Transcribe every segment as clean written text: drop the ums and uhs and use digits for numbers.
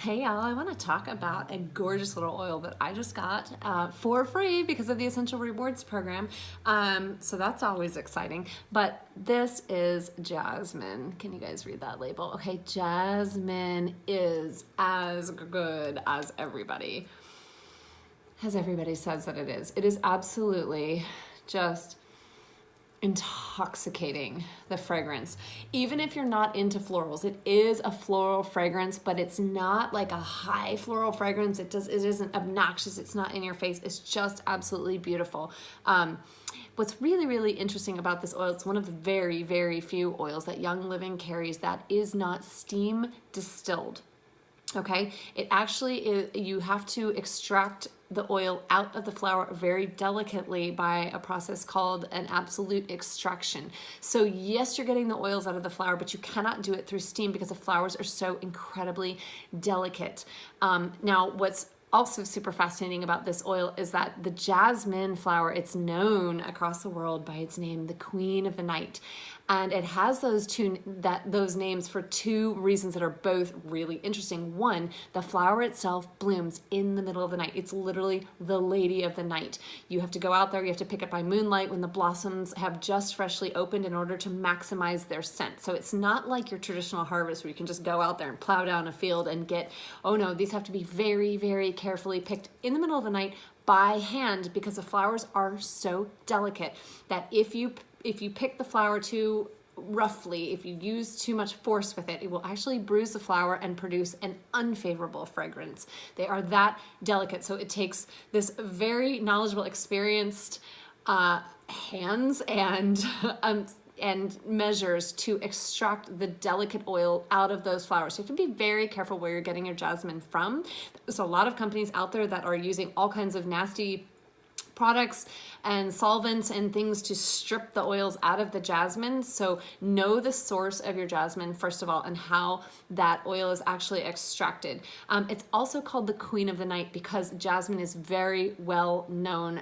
Hey y'all, I want to talk about a gorgeous little oil that I just got for free because of the Essential Rewards program. So that's always exciting. But this is Jasmine. Can you guys read that label? Okay, Jasmine is as good as everybody says that it is. It is absolutely just intoxicating, the fragrance. Even if you're not into florals, it is a floral fragrance, but it's not like a high floral fragrance. It isn't obnoxious. It's not in your face. It's just absolutely beautiful. What's really, really interesting about this oil, it's one of the very, very few oils that Young Living carries that is not steam distilled. Okay, it actually is, you have to extract the oil out of the flower very delicately by a process called an absolute extraction. So yes, you're getting the oils out of the flower, but you cannot do it through steam because the flowers are so incredibly delicate. Now, what's also super fascinating about this oil is that the jasmine flower, it's known across the world by its name, the Queen of the Night. And it has those names for two reasons that are both really interesting. One, the flower itself blooms in the middle of the night. It's literally the lady of the night. You have to go out there, you have to pick it by moonlight when the blossoms have just freshly opened in order to maximize their scent. So it's not like your traditional harvest where you can just go out there and plow down a field and get, oh no, these have to be very, very carefully picked in the middle of the night by hand because the flowers are so delicate that if you pick the flower too roughly, if you use too much force with it, it will actually bruise the flower and produce an unfavorable fragrance. They are that delicate. So it takes this very knowledgeable, experienced hands and measures to extract the delicate oil out of those flowers. So you have to be very careful where you're getting your jasmine from. There's a lot of companies out there that are using all kinds of nasty products and solvents and things to strip the oils out of the jasmine. So know the source of your jasmine, first of all, and how that oil is actually extracted. It's also called the Queen of the Night because jasmine is very well known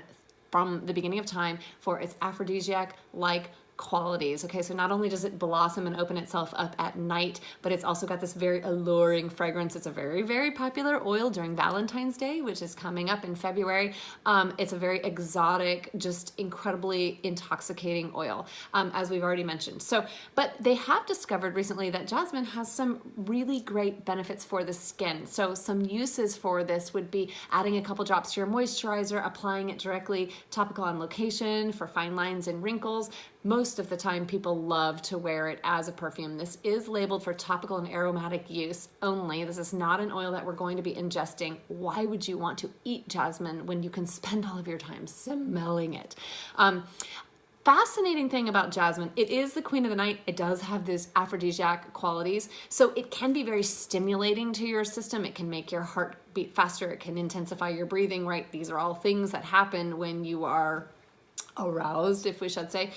from the beginning of time for its aphrodisiac-like qualities. Okay, so not only does it blossom and open itself up at night, but it's also got this very alluring fragrance. It's a very, very popular oil during Valentine's Day, which is coming up in February. It's a very exotic, just incredibly intoxicating oil, as we've already mentioned. So, but they have discovered recently that jasmine has some really great benefits for the skin. So some uses for this would be adding a couple drops to your moisturizer, applying it directly topical on location for fine lines and wrinkles. Most of the time people love to wear it as a perfume. This is labeled for topical and aromatic use only. This is not an oil that we're going to be ingesting. Why would you want to eat jasmine when you can spend all of your time smelling it? Fascinating thing about jasmine, it is the Queen of the Night. It does have these aphrodisiac qualities. So it can be very stimulating to your system. It can make your heart beat faster. It can intensify your breathing, right? These are all things that happen when you are aroused, if we should say.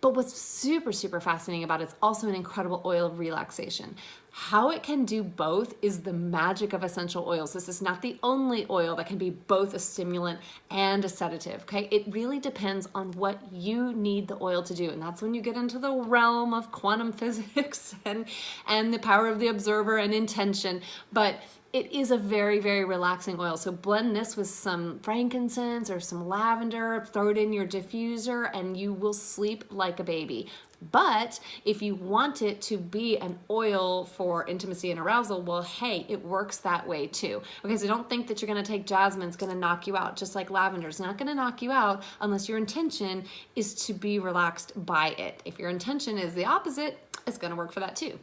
But what's super, super fascinating about it, it's also an incredible oil of relaxation. How it can do both is the magic of essential oils. This is not the only oil that can be both a stimulant and a sedative, okay? It really depends on what you need the oil to do. And that's when you get into the realm of quantum physics and the power of the observer and intention. But it is a very, very relaxing oil. So blend this with some frankincense or some lavender, throw it in your diffuser, and you will sleep like a baby. But if you want it to be an oil for intimacy and arousal, well, hey, it works that way too. Okay, so don't think that you're gonna take jasmine, it's gonna knock you out, just like lavender. It's not gonna knock you out unless your intention is to be relaxed by it. If your intention is the opposite, it's gonna work for that too.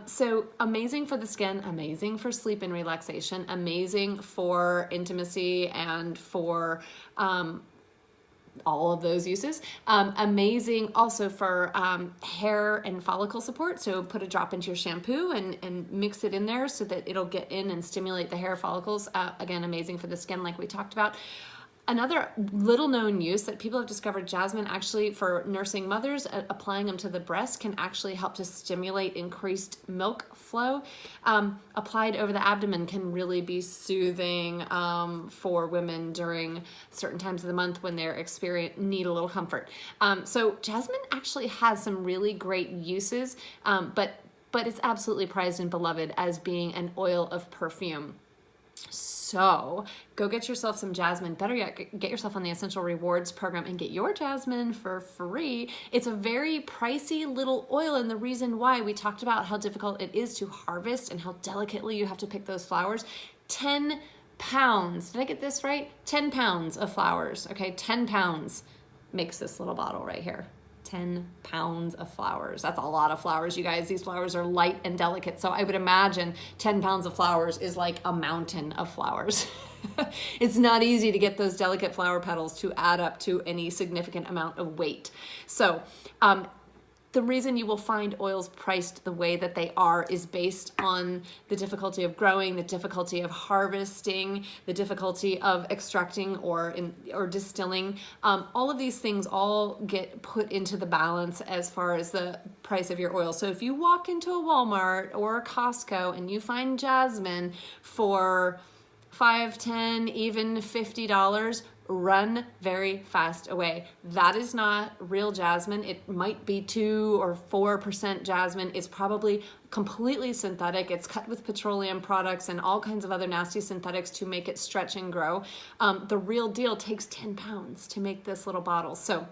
So amazing for the skin, amazing for sleep and relaxation, amazing for intimacy and for all of those uses. Amazing also for hair and follicle support. So put a drop into your shampoo and mix it in there so that it'll get in and stimulate the hair follicles. Again, amazing for the skin like we talked about. Another little known use that people have discovered, jasmine actually for nursing mothers, applying them to the breast can actually help to stimulate increased milk flow. Applied over the abdomen can really be soothing for women during certain times of the month when they're need a little comfort. So jasmine actually has some really great uses, but but it's absolutely prized and beloved as being an oil of perfume. So go get yourself some jasmine. Better yet, get yourself on the Essential Rewards program and get your jasmine for free. It's a very pricey little oil, and the reason why, we talked about how difficult it is to harvest and how delicately you have to pick those flowers. 10 pounds, did I get this right? 10 pounds of flowers, okay? 10 pounds makes this little bottle right here. 10 pounds of flowers. That's a lot of flowers, you guys. These flowers are light and delicate. So I would imagine 10 pounds of flowers is like a mountain of flowers. It's not easy to get those delicate flower petals to add up to any significant amount of weight. So the reason you will find oils priced the way that they are is based on the difficulty of growing, the difficulty of harvesting, the difficulty of extracting or distilling. All of these things all get put into the balance as far as the price of your oil. So if you walk into a Walmart or a Costco and you find jasmine for $5, $10, even $50, run very fast away. That is not real jasmine. It might be 2 or 4% jasmine. It's probably completely synthetic. It's cut with petroleum products and all kinds of other nasty synthetics to make it stretch and grow. The real deal takes 10 pounds to make this little bottle. So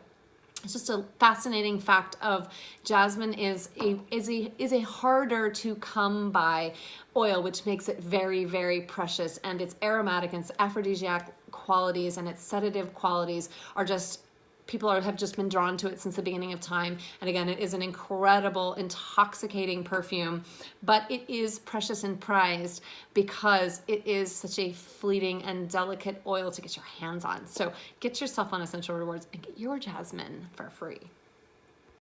it's just a fascinating fact of jasmine is a harder to come by oil, which makes it very, very precious. And its aromatic and its aphrodisiac qualities and its sedative qualities are just, people have just been drawn to it since the beginning of time. And again, it is an incredible, intoxicating perfume, but it is precious and prized because it is such a fleeting and delicate oil to get your hands on. So get yourself on Essential Rewards and get your jasmine for free.